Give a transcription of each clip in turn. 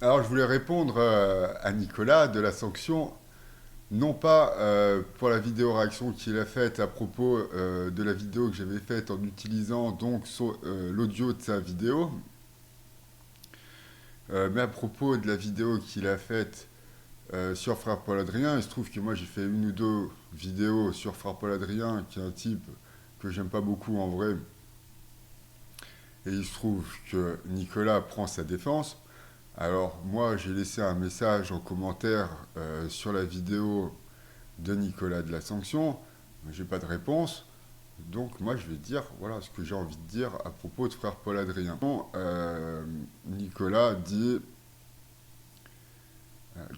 Alors, je voulais répondre à Nicolas de la sanction, non pas pour la vidéo réaction qu'il a faite à propos de la vidéo que j'avais faite en utilisant donc l'audio de sa vidéo, mais à propos de la vidéo qu'il a faite sur Frère Paul Adrien. Il se trouve que moi j'ai fait une ou deux vidéos sur Frère Paul Adrien, qui est un type que j'aime pas beaucoup en vrai, et il se trouve que Nicolas prend sa défense. Alors moi j'ai laissé un message en commentaire sur la vidéo de Nicolas de la sanction, mais j'ai pas de réponse. Donc moi je vais dire voilà ce que j'ai envie de dire à propos de frère Paul Adrien. Bon, Nicolas dit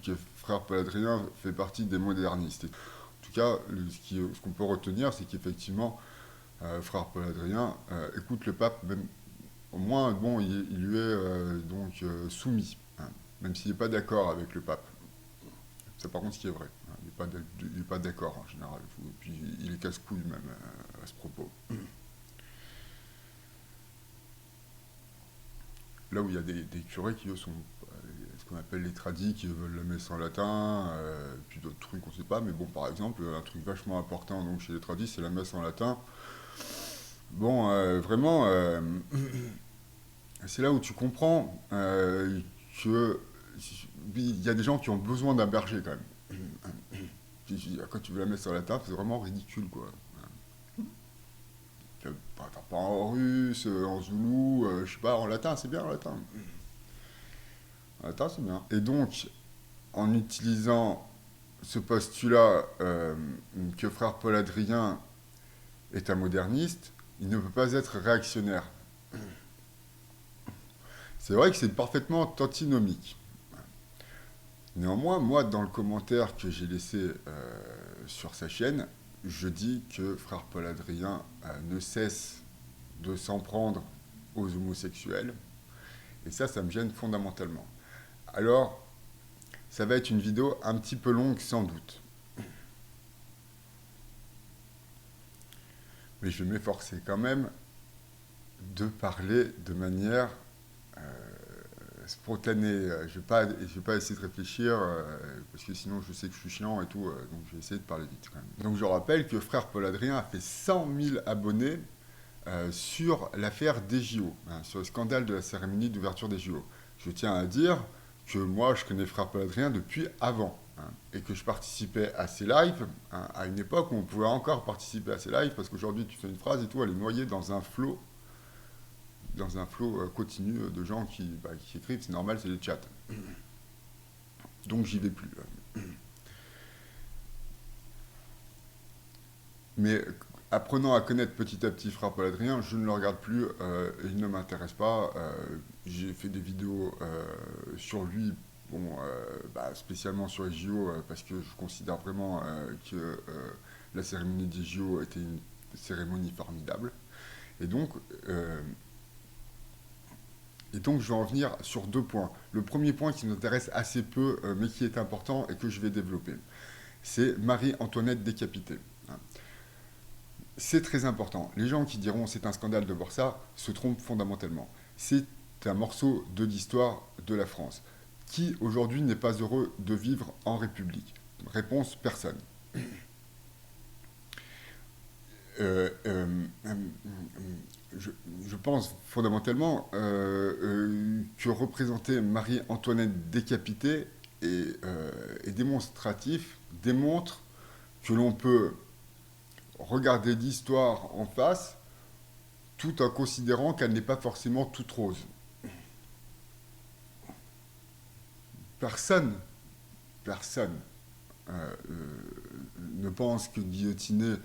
que frère Paul Adrien fait partie des modernistes. En tout cas, ce qu'on peut retenir, c'est qu'effectivement, frère Paul Adrien écoute le pape, même au moins bon, il lui est donc soumis, hein, même s'il n'est pas d'accord avec le pape. C'est par contre ce qui est vrai. Hein. Il n'est pas d'accord en général. Et puis il est casse-couille même à ce propos. Là où il y a des curés qui eux sont ce qu'on appelle les tradis, qui veulent la messe en latin, puis d'autres trucs on ne sait pas, mais bon par exemple un truc vachement important donc chez les tradis c'est la messe en latin. Bon vraiment c'est là où tu comprends que il y a des gens qui ont besoin d'un berger quand même. Quand tu veux la messe en latin c'est vraiment ridicule quoi. Pas en russe, en zoulou, je sais pas, en latin, c'est bien en latin. En latin, c'est bien. Et donc, en utilisant ce postulat que frère Paul Adrien est un moderniste, il ne peut pas être réactionnaire. C'est vrai que c'est parfaitement antinomique. Néanmoins, moi, dans le commentaire que j'ai laissé sur sa chaîne, je dis que frère Paul Adrien ne cesse de s'en prendre aux homosexuels. Et ça me gêne fondamentalement. Alors, ça va être une vidéo un petit peu longue sans doute. Mais je vais m'efforcer quand même de parler de manière spontanée. Je vais pas essayer de réfléchir, parce que sinon je sais que je suis chiant et tout, donc je vais essayer de parler vite quand même. Donc je rappelle que frère Paul Adrien a fait 100 000 abonnés sur l'affaire des JO, hein, sur le scandale de la cérémonie d'ouverture des JO. Je tiens à dire que moi, je connais frère Paul Adrien depuis avant, hein, et que je participais à ses lives, hein, à une époque où on pouvait encore participer à ses lives, parce qu'aujourd'hui, tu fais une phrase et tout, elle est noyée dans un flot continu de gens qui écrivent, c'est normal, c'est les chats. Donc j'y vais plus. Mais apprenant à connaître petit à petit frère Paul Adrien, je ne le regarde plus, il ne m'intéresse pas. J'ai fait des vidéos sur lui, bon, spécialement sur les JO, parce que je considère vraiment que la cérémonie des JO était une cérémonie formidable. Et donc, euh, je vais en venir sur deux points. Le premier point qui nous intéresse assez peu, mais qui est important et que je vais développer, c'est Marie-Antoinette décapitée. C'est très important. Les gens qui diront c'est un scandale de voir ça se trompent fondamentalement. C'est un morceau de l'histoire de la France. Qui aujourd'hui n'est pas heureux de vivre en République? Réponse, personne. Euh, euh, euh, je, je pense fondamentalement que représenter Marie-Antoinette décapitée est démonstratif, démontre que l'on peut regarder l'histoire en face tout en considérant qu'elle n'est pas forcément toute rose. Personne, personne ne pense que guillotiner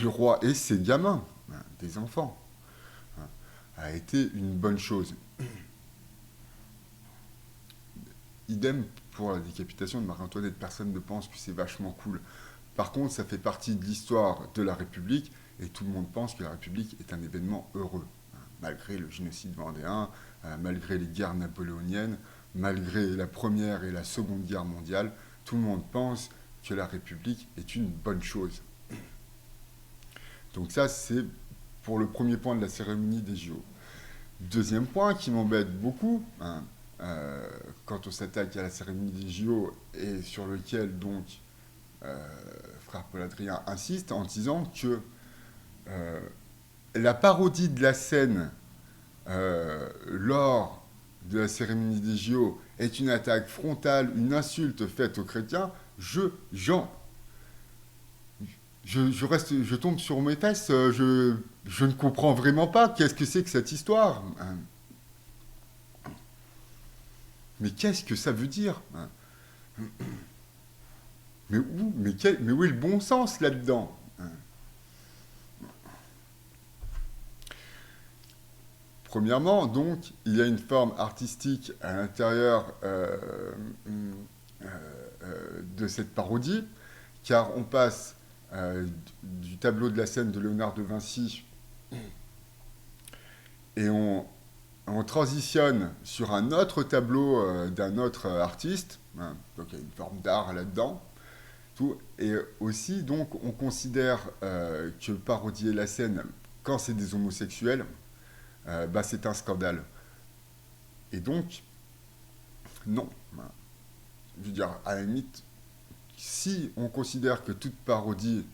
le roi et ses gamins, hein, des enfants, hein, a été une bonne chose. Idem pour la décapitation de Marie-Antoinette, personne ne pense que c'est vachement cool. Par contre, ça fait partie de l'histoire de la République et tout le monde pense que la République est un événement heureux, hein, malgré le génocide vendéen, malgré les guerres napoléoniennes, malgré la Première et la Seconde Guerre mondiale, tout le monde pense que la République est une bonne chose. Donc ça, c'est pour le premier point de la cérémonie des JO. Deuxième point qui m'embête beaucoup, hein, quand on s'attaque à la cérémonie des JO, et sur lequel, donc, frère Paul Adrien insiste en disant que la parodie de la scène lors de la cérémonie des JO est une attaque frontale, une insulte faite aux chrétiens, je tombe sur mes fesses, je ne comprends vraiment pas qu'est-ce que c'est que cette histoire. Mais qu'est-ce que ça veut dire? Mais où est le bon sens là-dedans? Premièrement, donc, il y a une forme artistique à l'intérieur de cette parodie, car on passe du tableau de la scène de Léonard de Vinci et on transitionne sur un autre tableau d'un autre artiste, hein, donc il y a une forme d'art là-dedans, tout, et aussi, donc, on considère que parodier la scène quand c'est des homosexuels, c'est un scandale. Et donc, non. Je veux dire, à la limite, si on considère que toute parodie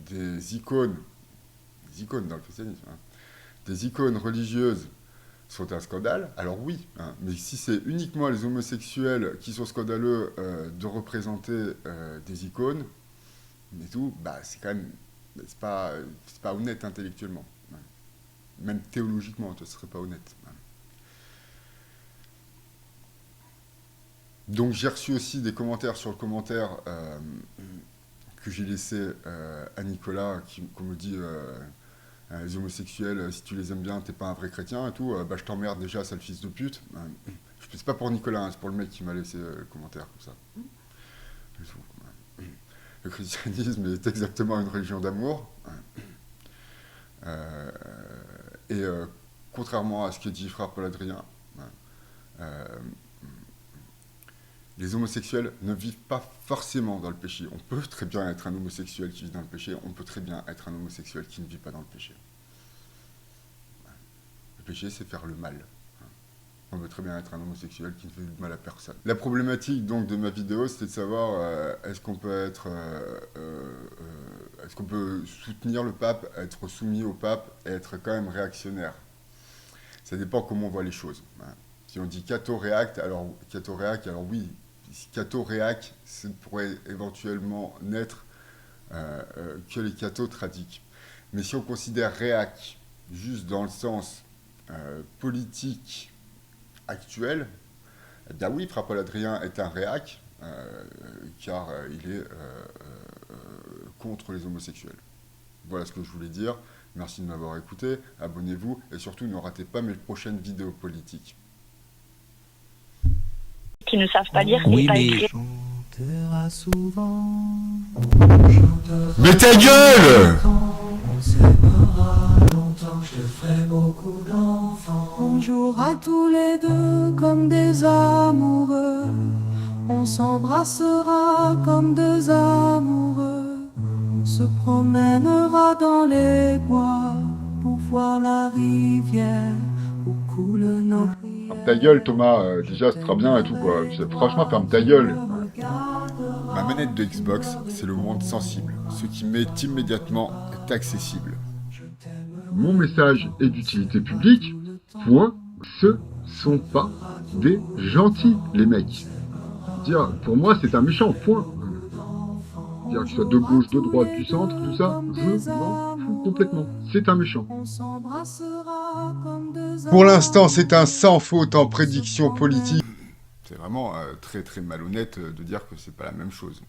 des icônes dans le christianisme, hein, des icônes religieuses sont un scandale, alors oui. Hein, mais si c'est uniquement les homosexuels qui sont scandaleux de représenter des icônes, mais tout, c'est quand même, c'est pas honnête intellectuellement. Même théologiquement, ce ne serait pas honnête. Donc j'ai reçu aussi des commentaires sur le commentaire que j'ai laissé à Nicolas, qu'on me dit les homosexuels, si tu les aimes bien, t'es pas un vrai chrétien et tout, je t'emmerde déjà, sale fils de pute. C'est pas pour Nicolas, hein, c'est pour le mec qui m'a laissé le commentaire comme ça. Le christianisme est exactement une religion d'amour. Et contrairement à ce que dit frère Paul Adrien, les homosexuels ne vivent pas forcément dans le péché. On peut très bien être un homosexuel qui vit dans le péché, on peut très bien être un homosexuel qui ne vit pas dans le péché. Le péché, c'est faire le mal. On peut très bien être un homosexuel qui ne fait du mal à personne. La problématique donc de ma vidéo, c'était de savoir est-ce qu'on peut soutenir le pape, être soumis au pape et être quand même réactionnaire. Ça dépend comment on voit les choses. Si on dit catho-réac, alors oui, catho-réac, ça pourrait éventuellement n'être que les cathos tradiques. Mais si on considère réac juste dans le sens politique actuel, eh bien oui, frère Paul Adrien est un réac, car il est contre les homosexuels. Voilà ce que je voulais dire. Merci de m'avoir écouté, abonnez-vous et surtout ne ratez pas mes prochaines vidéos politiques. Qui ne savent pas lire oui, et pas mais... écrire. Mais ta gueule! On jouera tous les deux comme des amoureux. On s'embrassera comme deux amoureux. On se promènera dans les bois pour voir la rivière où coulent nos rivières. Ferme ta gueule, Thomas, déjà c'est très bien et tout quoi. Franchement, ferme ta gueule. Ma manette de Xbox, c'est le monde sensible. Ce qui m'est immédiatement est accessible. Mon message est d'utilité publique. Point. Ce sont pas des gentils, les mecs. Dire, pour moi, c'est un méchant. Point. Dire que ce soit de gauche, de droite, du centre, tout ça, je m'en fous complètement. C'est un méchant. Pour l'instant, c'est un sans faute en prédiction politique. C'est vraiment très très malhonnête de dire que c'est pas la même chose.